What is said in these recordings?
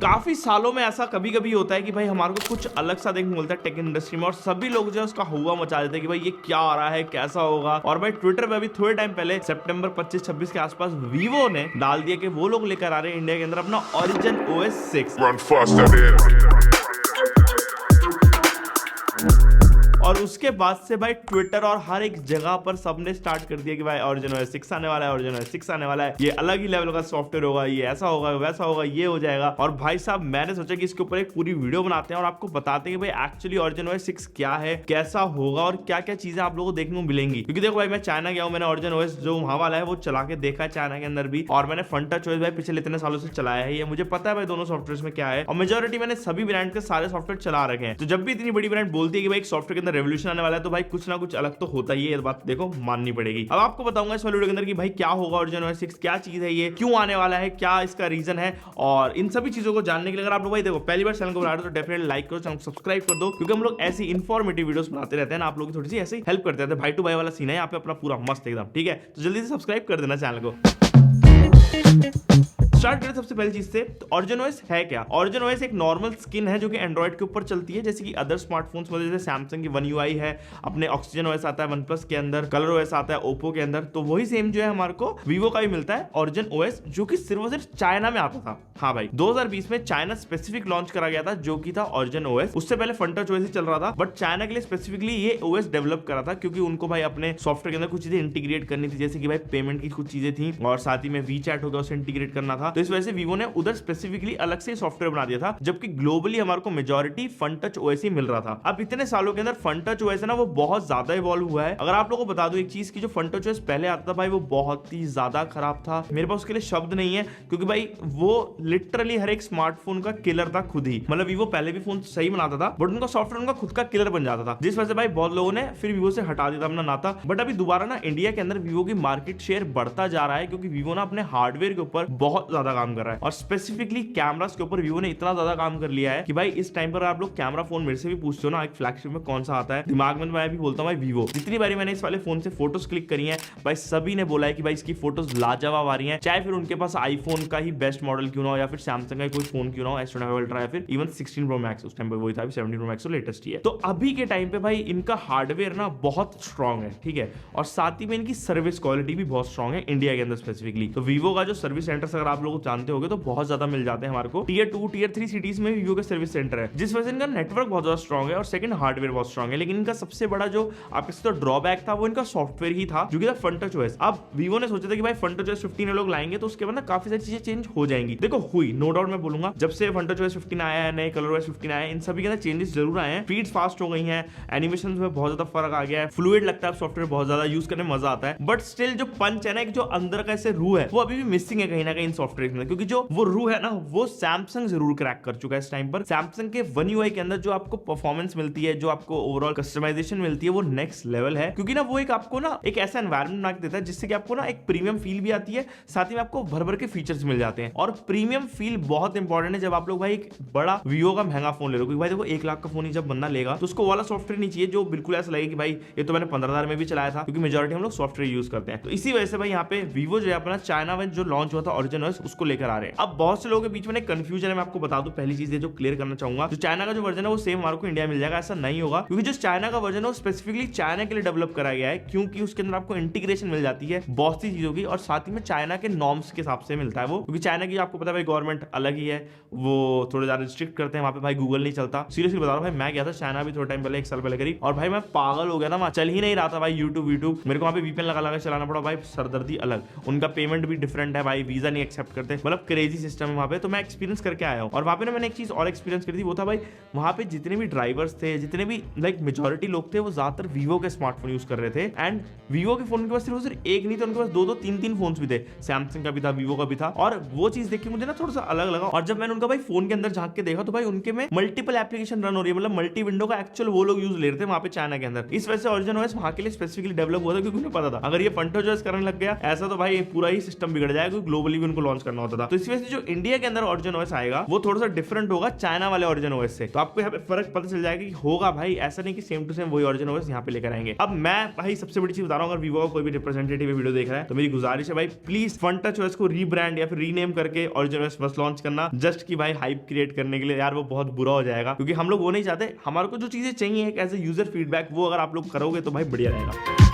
काफी सालों में ऐसा कभी कभी होता है कि भाई हमारे को कुछ अलग सा देखने को मिलता है टेक इंडस्ट्री में, और सभी लोग जो है उसका हुआ मचा देते हैं कि भाई ये क्या आ रहा है, कैसा होगा। और भाई ट्विटर पे अभी थोड़े टाइम पहले सितंबर 25-26 के आसपास वीवो ने डाल दिया कि वो लोग लेकर आ रहे हैं इंडिया के अंदर अपना Origin OS 6। और उसके बाद से भाई ट्विटर और हर एक जगह पर सबने स्टार्ट कर दिया कि भाई Origin OS 6 आने वाला है, Origin OS 6 आने वाला है, ये अलग ही लेवल का सॉफ्टवेयर होगा, ये ऐसा होगा, वैसा होगा, ये हो जाएगा। और भाई साहब मैंने सोचा कि इसके ऊपर एक पूरी वीडियो बनाते हैं और आपको बताते हैं कि भाई एक्चुअली Origin OS 6 क्या है, कैसा होगा और क्या क्या चीजें आप लोगों को देखने को मिलेंगी। क्योंकि देखो भाई मैं चाइना गया हूँ, मैंने Origin OS जो वहां वाला है वो चला के देखा है चाइना के अंदर भी, और मैंने FunTouch OS भाई पिछले इतने सालों से चलाया है, ये मुझे पता है भाई दोनों सॉफ्टवेयर में क्या है। और मेजोरिटी मैंने सभी ब्रांड के सारे सॉफ्टवेयर चला रखे हैं। तो जब भी इतनी बड़ी ब्रांड बोलती है कि भाई एक सॉफ्टवेयर के अंदर रेवोल्यूशन आने वाला है तो भाई कुछ ना कुछ अलग तो होता ही है, ये बात देखो माननी पड़ेगी। अब आपको बताऊंगा इस वीडियो के अंदर कि भाई क्या होगा Origin OS 6, क्या चीज है ये, क्यों आने वाला है, क्या इसका रीजन है, और इन सभी चीजों को जानने के लिए अगर आप लोग भाई देखो पहली बार चैनल को बना रहे हो तो डेफिनेटली लाइक करो, चैनल को सब्सक्राइब कर दो, क्योंकि हम लोग ऐसी इन्फॉर्मेटिव वीडियोस बनाते रहते हैं ना, आप लोग थोड़ी सी ऐसे ही हेल्प करते रहते हैं। भाई टू भाई वाला सीन है यहाँ पे अपना पूरा मस्त एकदम, ठीक है। तो जल्दी से सब्सक्राइब कर देना चैनल को। स्टार्ट करें सबसे पहली चीज से, तो Origin OS है क्या। Origin OS एक नॉर्मल स्किन है जो कि एंड्रॉइड के ऊपर चलती है, जैसे कि अदर स्मार्टफोन्स में जैसे सैमसंग की One UI है, अपने Oxygen OS आता है OnePlus के अंदर, कलर OS आता है Oppo के अंदर, तो वही सेम जो है हमारे को Vivo का भी मिलता है Origin OS, जो कि सिर्फ और सिर्फ चाइना में आता था। हाँ भाई 2020 में चाइना स्पेसिफिक लॉन्च करा गया था जो कि था Origin OS। उससे पहले FunTouch OS ही चल रहा था, बट चाइना के लिए स्पेसिफिकली ये OS डेवलप करा था क्योंकि उनको भाई अपने सॉफ्टवेयर के अंदर कुछ चीजें इंटीग्रेट करनी थी, जैसे कि भाई पेमेंट की कुछ चीजें थी और साथ ही में WeChat हो गया उसे इंटीग्रेट करना था। तो इस वजह से Vivo ने उधर स्पेसिफिकली अलग से सॉफ्टवेयर बना दिया था, जबकि ग्लोबली हमारे को मेजॉरिटी FunTouch OS ही मिल रहा था। अब इतने सालों के अंदर FunTouch OS है ना वो बहुत ज्यादा इवॉल्व हुआ है। अगर आप लोगों को बता दूं एक चीज की, जो FunTouch OS पहले आता था भाई वो बहुत ही ज्यादा खराब था, मेरे पास उसके लिए शब्द नहीं है, क्योंकि भाई वो लिटरली हर एक स्मार्टफोन का किलर था खुद ही। मतलब Vivo पहले भी फोन सही बनाता था बट उनका सॉफ्टवेयर उनका खुद का किलर बन जाता था, जिस वजह से भाई बहुत लोगों ने फिर Vivo से हटा दिया था अपना नाता। बट अभी दोबारा ना इंडिया के अंदर Vivo की मार्केट शेयर बढ़ता जा रहा है, क्योंकि Vivo ना अपने हार्डवेयर के ऊपर बहुत ज्यादा काम कर रहा है, और स्पेसिफिकली कैमरास के ऊपर Vivo ने इतना ज्यादा काम कर लिया है कि भाई इस टाइम पर आप लोग कैमरा फोन मेरे से भी पूछते हो ना एक फ्लैगशिप में कौन सा आता है, दिमाग में मैं भी बोलता हूँ भाई Vivo। जितनी बारी मैंने इस वाले फोन से फोटोज क्लिक करी है भाई सभी ने बोला है कि भाई इसकी फोटोज लाजवाब आ रही हैं, चाहे फिर उनके पास आईफोन का ही बेस्ट मॉडल क्यों ना हो या फिर सैमसंग का कोई फोन क्यों ना हो, S25 अल्ट्रा या फिर इवन 16 Pro Max, उस टाइम पे वही था, 17 Pro Max तो लेटेस्ट ही है। तो अभी के टाइम पे भाई इनका हार्डवेयर ना बहुत स्ट्रॉन्ग है, ठीक है, और साथ ही में इनकी सर्विस क्वालिटी भी बहुत स्ट्रॉन्ग है इंडिया के अंदर स्पेसिफिकली। तो Vivo का जो सर्विस सेंटर अगर आप लोग जानते होंगे तो बहुत ज्यादा मिल जाते हैं हमारे को, टीयर 2 टीयर 3 सिटीज में Vivo के सर्विस सेंटर है, जिस वजह से इनका नेटवर्क बहुत ज्यादा स्ट्रॉन्ग है और सेकंड हार्डवेयर बहुत स्ट्रॉन्ग है। लेकिन इनका सबसे बड़ा जो आपके तो ड्रॉबैक था वो इनका सॉफ्टवेयर ही था, जो कि था FunTouch OS। अब Vivo ने सोचा था कि भाई FunTouch OS 15 लोग लाएंगे तो उसके बाद ना काफी सारी चीजें चेंज हो जाएंगी। देखो हुई, नो डाउट मैं बोलूंगा, जब से FunTouch OS 15 आया है, नए कलर OS 15 आया है, इन सभी के अंदर चेंजेस जरूर आए हैं, फीड्स फास्ट हो गई हैं, एनिमेशन में बहुत ज्यादा फर्क आ गया है, फ्लूइड लगता है सॉफ्टवेयर, बहुत ज्यादा यूज करने में मजा आता है। बट स्टिल जो पंच है ना, जो अंदर का ऐसे रूह है वो अभी भी मिसिंग है कहीं ना कहीं इन सॉफ्टवेयर में, क्योंकि जो वो रूह है ना वो सैमसंग जरूर क्रैक कर चुका है इस टाइम पर। सैमसंग के One UI के अंदर जो आपको परफॉर्मेंस मिलती है, जो आपको ओवरऑल कस्टमाइजेशन मिलती है, वो नेक्स्ट लेवल है, क्योंकि ना वो एक आपको ना एक ऐसा एनवायरनमेंट बना के देता है जिससे कि आपको ना एक प्रीमियम फील भी आती है, साथ ही में आपको भर भर के फीचर्स मिल जाते हैं। और प्रीमियम फील बहुत इंपॉर्टेंट है जब आप लोग भाई एक बड़ा Vivo का महंगा फोन ले लो, क्योंकि भाई देखो 1 लाख का फोन ही जब बंदा लेगा तो उसको वाला सॉफ्टवेयर नहीं चाहिए जो बिल्कुल ऐसा लगे कि भाई ये तो मैंने 15,000 में भी चलाया था, क्योंकि मेजॉरिटी हम लोग सॉफ्टवेयर यूज करते हैं। तो इसी वजह से भाई यहाँ पे Vivo जो है अपना चाइना में जो लॉन्च हुआ था Origin OS उसको लेकर आ रहे हैं। अब बहुत से लोगों के बीच में कंफ्यूजन है, मैं आपको बता दूं पहली चीज जो क्लियर करना चाहूंगा, जो चाइना का जो वर्जन है वो सेम हमारे को इंडिया मिल जाएगा, ऐसा नहीं होगा, क्योंकि जो चाइना का वर्जन है वो स्पेसिफिकली चाइना के लिए डेवलप करा गया है, क्योंकि उसके अंदर आपको इंटीग्रेशन मिल जाती है बहुत सी चीजों की, और साथ ही में चाइना के नॉर्म्स के हिसाब से मिलता है वो, क्योंकि चाइना की आपको पता है भाई गवर्नमेंट अलग ही है, वो थोड़े ज्यादा रिस्ट्रिक्ट करते हैं, वहां पे भाई गूगल नहीं चलता। सीरियसली बता रहा हूं भाई, मैं गया था चाइना भी थोड़े टाइम पहले, 1 साल पहले करीब, और भाई मैं पागल हो गया था, वहां चल ही नहीं रहा था भाई यूट्यूब मेरे को वहां पे VPN लगा चलाना पड़ा भाई, सरदर्दी अलग, उनका पेमेंट भी डिफरेंट है भाई, वीजा नहीं एक्सेप्ट करते, मतलब क्रेजी सिस्टम है वहां पे। तो मैं एक्सपीरियंस करके आया हूं, और वहां पे ना मैंने एक चीज और एक्सपीरियंस करी थी, वो था भाई वहां पे जितने भी ड्राइवर्स थे, जितने भी लाइक मेजॉरिटी लोग थे, वो ज्यादातर Vivo के स्मार्टफोन यूज कर रहे थे, एंड Vivo के फोन के पास सिर्फ एक नहीं तो उनके पास 2-2 3-3 फोन भी थे, सैमसंग का भी था, Vivo का भी था, और वो चीज देख के मुझे ना थोड़ा सा अलग लगा। और जब मैंने उनका भाई फोन के अंदर झांक के देखा तो भाई उनके में मल्टीपल एप्लीकेशन रन हो रही है, मतलब मल्टी विंडो का एक्चुअल वो लोग यूज ले रहे थे वहां पे चाइना के अंदर। इस वजह से Origin OS वहां के लिए स्पेसिफिकली डेवलप हुआ था, क्योंकि उन्हें पता था अगर ये FunTouch OS करने लग गया ऐसा तो भाई पूरा ही सिस्टम बिगड़ जाएगा, क्योंकि ग्लोबली भी उनको लॉन्च करना होता था। तो इसी वजह से जो इंडिया के अंदर ऑरिजिन ओएस आएगा वो थोड़ा सा डिफरेंट होगा चाइना वाले ऑरिजिन ओएस से। तो आपको यहाँ पे फर्क पता चल जाएगा कि होगा भाई, ऐसा नहीं कि सेम टू सेम वही ऑरिजिन ओएस यहाँ पे लेकर आएंगे। अब मैं भाई सबसे बड़ी चीज बता रहा हूँ, अगर वीवो का कोई भी रिप्रेजेंटेटिव वीडियो देख रहा है तो मेरी गुजारिश है भाई प्लीज फनटच ओएस को रीब्रांड या फिर रीनेम करके ऑरिजिन ओएस बस लॉन्च करना, जस्ट कि भाई हाइप क्रिएट करने के लिए। यार वो बहुत बुरा हो जाएगा, क्योंकि हम लोग वो नहीं चाहते। हमारे को जो चीजें चाहिए एक एज ए यूजर फीडबैक, वो अगर आप लोग करोगे तो भाई बढ़िया रहेगा।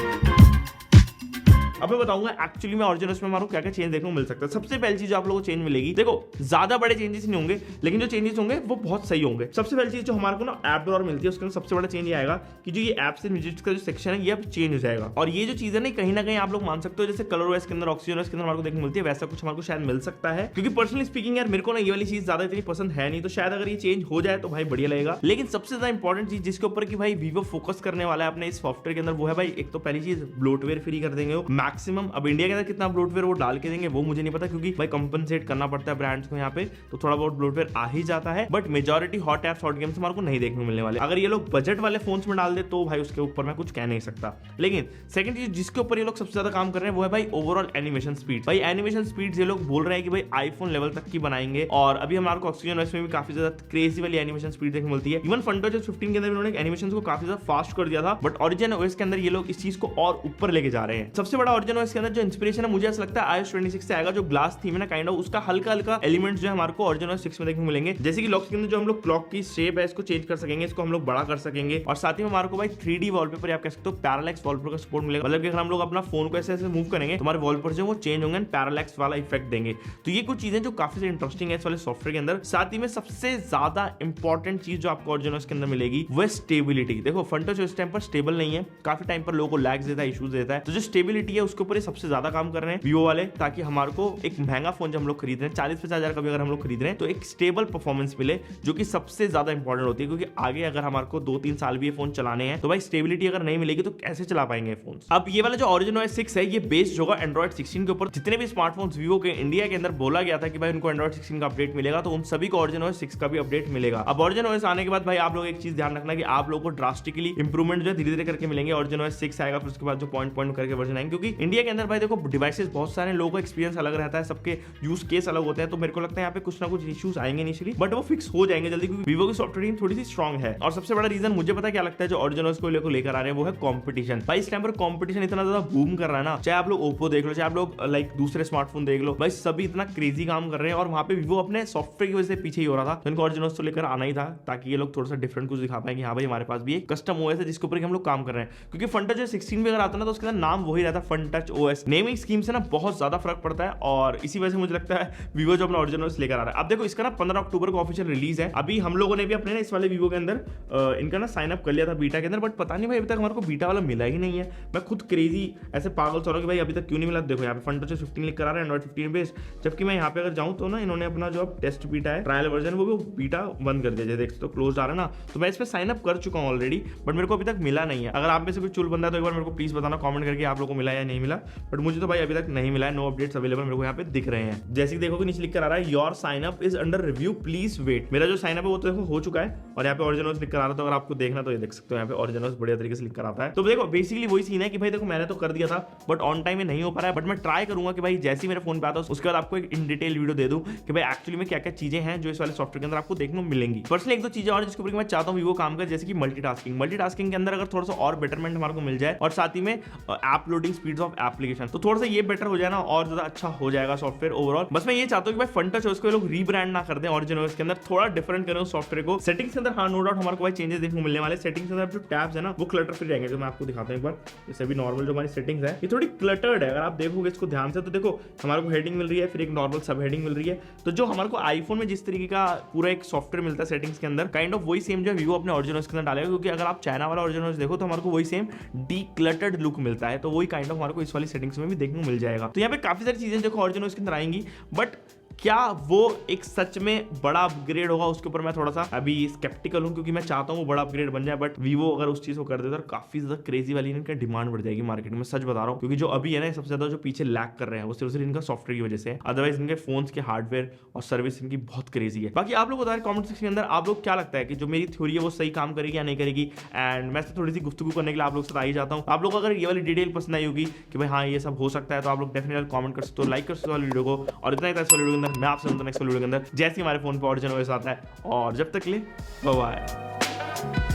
अब मैं बताऊंगा एक्चुअली में ऑरिजिन ओएस में हमारे को क्या क्या चेंज देखने को मिल सकता है। सबसे पहली चीज जो आप लोगों को चेंज मिलेगी, देखो ज्यादा बड़े चेंजेस नहीं होंगे, लेकिन जो चेंजेस होंगे वो बहुत सही होंगे। सबसे पहली चीज जो हमारे को ना ऐप ड्रॉअर मिलती है, उसके अंदर सबसे बड़ा चेंज ये आएगा कि जो ये ऐप्स एंड विजेट्स का जो सेक्शन है ये अब चेंज हो जाएगा। और ये जो चीज है ना कहीं ना कहीं आप लोग मान सकते हो, जैसे कलर ओएस के अंदर, ऑक्सीजन ओएस के अंदर हमारे को देखने मिलती है, वैसा कुछ हमारे को शायद मिल सकता है। क्योंकि पर्सनली स्पीकिंग यार मेरे को ना ये वाली चीज ज्यादा इतनी पसंद है नहीं, तो शायद अगर ये चेंज हो जाए तो भाई बढ़िया लगेगा। लेकिन सबसे ज्यादा इंपॉर्टेंट चीज जिसके ऊपर कि भाई वीवो फोकस करने वाला है अपने इस सॉफ्टवेयर के अंदर, वो है भाई एक तो पहली चीज ब्लोटवेयर फ्री कर देंगे वो मैक्सिमम। अब इंडिया के अंदर कितना ब्लोटवेयर वो डाल के देंगे वो मुझे नहीं पता, क्योंकि भाई कंपनसेट करना पड़ता है ब्रांड्स को यहाँ पे, तो थोड़ा बहुत ब्लोटवेयर आ ही जाता है। But majority hot apps, hot games हमारे को नहीं देखने को मिलने वाले। अगर ये लोग बजट वाले फोन्स में डाल दे तो भाई उसके ऊपर मैं कुछ कह नहीं सकता। लेकिन सेकंड चीज जिसके ऊपर ये लोग सबसे ज्यादा काम कर रहे हैं वो है भाई ओवरऑल एनिमेशन स्पीड। भाई एनिमेशन स्पीड ये लोग बोल रहे हैं कि भाई आईफोन लेवल तक की बनाएंगे, और अभी हमारे को ऑक्सीजन ओएस में भी काफी ज्यादा क्रेजी वाली एनिमेशन स्पीड देखने मिलती है। इवन फनटच 15 के अंदर इन्होंने एनिमेशन को काफी ज्यादा फास्ट कर दिया था, बट ऑरिजिन ओएस के अंदर ये लोग इस चीज को और ऊपर लेके जा रहे हैं। सबसे बड़ा ऑरिजिन ओएस के अंदर जो इंस्पिरेशन है मुझे ऐसा लगता है iOS 26 से आएगा। जो ग्लास थीम है ना काइंड ऑफ, उसका हल्का हल्का एलिमेंट्स जो है हमारे को ऑरिजिन ओएस 6 में देखने को मिलेंगे। जैसे कि लॉक्स के अंदर जो हम लोग क्लॉक की शेप है इसको चेंज कर सकेंगे, इसको हम लोग बड़ा कर सकेंगे, और साथ ही में हमारे को भाई 3D वॉलपेपर या आप कह सकते हो पैरालैक्स वॉलपेपर का सपोर्ट मिलेगा। मतलब कि अगर हम लोग अपना फोन को ऐसे ऐसे मूव करेंगे तो हमारे वॉलपेपर जो वो चेंज होंगे, पैरालैक्स वाला इफेक्ट देंगे। तो ये कुछ चीजें जो काफी इंटरेस्टिंग है इस वाले सॉफ्टवेयर के अंदर। साथ ही में सबसे ज्यादा इंपॉर्टेंट चीज जो आपको ऑरिजिन ओएस के अंदर मिलेगी वो है स्टेबिलिटी। देखो फनटच इस टाइम पर स्टेबल नहीं है, काफी टाइम पर लोगों को लैग्स देता है, इश्यूज देता है। तो जो स्टेबिलिटी है उसके ऊपर सबसे ज्यादा काम कर रहे हैं वीवो वाले, ताकि हमारे को एक महंगा फोन जब हम लोग खरीद रहे हैं 40-50 हजार का भी अगर हम लोग खरीद रहे हैं तो एक स्टेबल परफॉर्मेंस मिले, जो कि सबसे ज्यादा इंपॉर्टेंट होती है। क्योंकि आगे अगर हमारे को 2-3 साल भी ये फोन चलाने हैं तो भाई स्टेबिलिटी अगर नहीं मिलेगी तो कैसे चला पाएंगे फोन। अब ये वाला जो ऑरिजिन ओएस 6 है ये बेस्ड होगा एंड्रॉइड 16 के ऊपर। जितने भी स्मार्टफोन्स वीवो के इंडिया के अंदर बोला गया था कि भाई उनको एंड्रॉइड 16 का अपडेट मिलेगा, तो उन सभी को ऑरिजिन ओएस 6 का भी अपडेट मिलेगा। अब ऑरिजिन ओएस आने के बाद भाई आप लोग एक चीज ध्यान रखना कि आप लोगों को ड्रास्टिकली इंप्रूवमेंट जो है धीरे धीरे करके मिलेंगे। ऑरिजिन ओएस 6 आएगा, फिर उसके बाद जो पॉइंट करके वर्जन आएंगे, क्योंकि इंडिया के अंदर भाई देखो डिवाइसेस बहुत सारे, लोगों का एक्सपीरियंस अलग रहता है, सबके यूज केस अलग होते हैं। तो मेरे को लगता है यहाँ पे कुछ ना कुछ इश्यूज आएंगे इनिशियली, बट वो फिक्स हो जाएंगे जल्दी, क्योंकि वीवो की सॉफ्टवेयर टीम थोड़ी सी स्ट्रॉन्ग है। और सबसे बड़ा रीजन मुझे पता क्या लगता है जो ऑरिजिन ओएस को लेकर आ रहे हैं वो है कंपटीशन। भाई इस टाइम पर कंपटीशन इतना ज्यादा बूम कर रहा है ना, चाहे आप लोग ओप्पो देख लो, चाहे आप लोग लाइक दूसरे स्मार्टफोन देख लो, भाई सभी इतना क्रेजी काम कर रहे हैं। और वहां पे वीवो अपने सॉफ्टवेयर की वजह से पीछे ही हो रहा था, तो इनको ऑरिजिन ओएस तो लेकर आना ही था, ताकि ये लोग थोड़ा सा डिफरेंट कुछ दिखा पाए कि हाँ भाई हमारे पास भी एक कस्टम ओएस है जिसके ऊपर हम लोग काम कर रहे हैं। क्योंकि फनटच 16 भी अगर आता है ना तो उसके अंदर नाम वही रहता है फनटच ओएस। नेमिंग स्कीम से ना बहुत ज्यादा फर्क पड़ता है, और इसी वजह से मुझे लगता है वीवो जो अपना ऑरिजिन ओएस लेकर आ रहा है। अब देखो इसका ना 15 अक्टूबर को ऑफिशियल रिलीज है। अभी हम लोगों ने भी अपने ना इस वाले वीवो के अंदर इनका ना साइन अप कर लिया था बीटा के अंदर, बट पता नहीं भाई अभी तक हमारे को बीटा वाला मिला ही नहीं है। मैं खुद क्रेजी ऐसे पागल हो रहा हूं कि भाई अभी तक क्यों नहीं मिला। देखो यहाँ पे फनटच 15 लिख कर आ रहा है एंड्रॉइड 15 बेस्ड, जबकि मैं यहाँ पे अगर जाऊँ तो ना इन्होंने अपना जो टेस्ट बीटा है ट्रायल वर्जन वो भी बीटा बंद कर दिया, देख तो क्लोज आ रहा है ना। तो मैं इस पर साइन अप कर चुका हूँ ऑलरेडी, बट मेरे को अभी तक मिला नहीं है। अगर आप में से कोई चुल बंदा है तो एक बार मेरे को प्लीज बताना कमेंट करके आप लोगों को मिला या नहीं मिला। बट मुझे तो भाई अभी तक नहीं मिला है, नो अपडेट्स अवेलेबल मेरे को यहाँ पे दिख रहे हैं। जैसे कि देखो कि नीचे लिख कर आ रहा है your sign up is under review please wait. मेरा जो साइन अप है वो तो देखो हो चुका है, और यहाँ पे ऑरिजिन ओएस लिख कर आ रहा था। अगर आपको देखना तो ये देख सकते हो यहाँ पे ऑरिजिन ओएस बढ़िया तरीके से लिख कर आता है। तो देखो बेसिकली वही सीन है कि भाई देखो मैंने तो कर दिया था बट ऑन टाइम में नहीं हो पा रहा है, बट मैं ट्राई करूंगा कि भाई जैसे ही मेरे फोन पे आता है उसके बाद आपको एक इन डिटेल वीडियो दे दूं कि भाई एक्चुअली में क्या क्या चीजें हैं जो इस वाले सॉफ्टवेयर के अंदर आपको देखने को मिलेंगी। पर्सनली एक दो चीजें और जिसके ऊपर मैं चाहता हूं वीवो काम करे, जैसे कि मल्टीटास्किंग के अंदर अगर थोड़ा सा और बेटरमेंट हमारे को मिल जाए, और साथ ही में app loading speeds of application, तो थोड़ा सा ये बेटर हो जाए ना, और ज्यादा अच्छा हो जाएगा सॉफ्टवेयर ओवरऑल। बस मैं ये चाहता हूं कि भाई फनटच ओएस को लोग रीब्रांड ना कर दें, ऑरिजिन ओएस के अंदर थोड़ा डिफरेंट करें उस सॉफ्टवेयर को। सेटिंग्स के अंदर हाँ नो डाउट हमारे को भाई चेंजेस देखने को मिलने वाले। सेटिंग्स के अंदर जो टैब्स है ना वो क्लटर फ्री रहेंगे, जो मैं आपको दिखाता हूं एक बार। जैसे भी नॉर्मल जो हमारी सेटिंग्स है ये थोड़ी क्लटर्ड है, अगर आप देखोगे इसको ध्यान से तो देखो हमारे को हेडिंग मिल रही है, फिर एक नॉर्मल सब हेडिंग मिल रही है। तो जो हमारे को आईफोन में जिस तरीके का पूरा एक सॉफ्टवेयर मिलता है सेटिंग्स के अंदर, काइंड ऑफ वही सेम जो वीवो अपने ऑरिजिन ओएस के अंदर डालेगा। क्योंकि अगर आप चाइना वाला ऑरिजिन ओएस देखो तो हमारे को वही सेम डीक्लटर्ड लुक मिलता है, तो वही काइंड ऑफ हमारे को इस वाली सेटिंग्स में भी देखने को मिल जाएगा। तो यहाँ पे काफी सारी चीजें देखो ऑरिजिन ओएस के अंदर आएंगी, बट क्या वो एक सच में बड़ा अपग्रेड होगा, उसके ऊपर मैं थोड़ा सा अभी स्केप्टिकल हूं, क्योंकि मैं चाहता हूं वो बड़ा अपग्रेड बन जाए, बट वीवो अगर उस चीज को कर देता तो काफी ज्यादा क्रेजी वाली इनका डिमांड बढ़ जाएगी मार्केट में, सच बता रहा हूं। क्योंकि जो अभी है ना, सबसे ज्यादा जो पीछे लैग कर रहे हैं वो सिर्फ इनका सॉफ्टवेयर की वजह से है, अदरवाइज इनके फोन्स के हार्डवेयर और सर्विस इनकी बहुत क्रेजी है। बाकी आप लोग बता रहे कमेंट सेक्शन के अंदर आप लोग क्या लगता है कि जो मेरी थ्योरी है वो सही काम करेगी या नहीं करेगी, एंड मैं थोड़ी सी गुफ्तगू करने के लिए आप लोग से आ ही जाता हूँ। आप लोग अगर ये वाली डिटेल पसंद आई होगी कि भाई हाँ ये सब हो सकता है, तो आप लोग डेफिनेटली कमेंट कर सकते हो, लाइक कर सकते हो वीडियो को, और इतना ही था इस वीडियो के अंदर। मैं आपसे नेक्स्ट वीडियो के अंदर जैसे हमारे फोन पर ऑरिजिन OS आता है, और जब तक के लिए बाय बाय।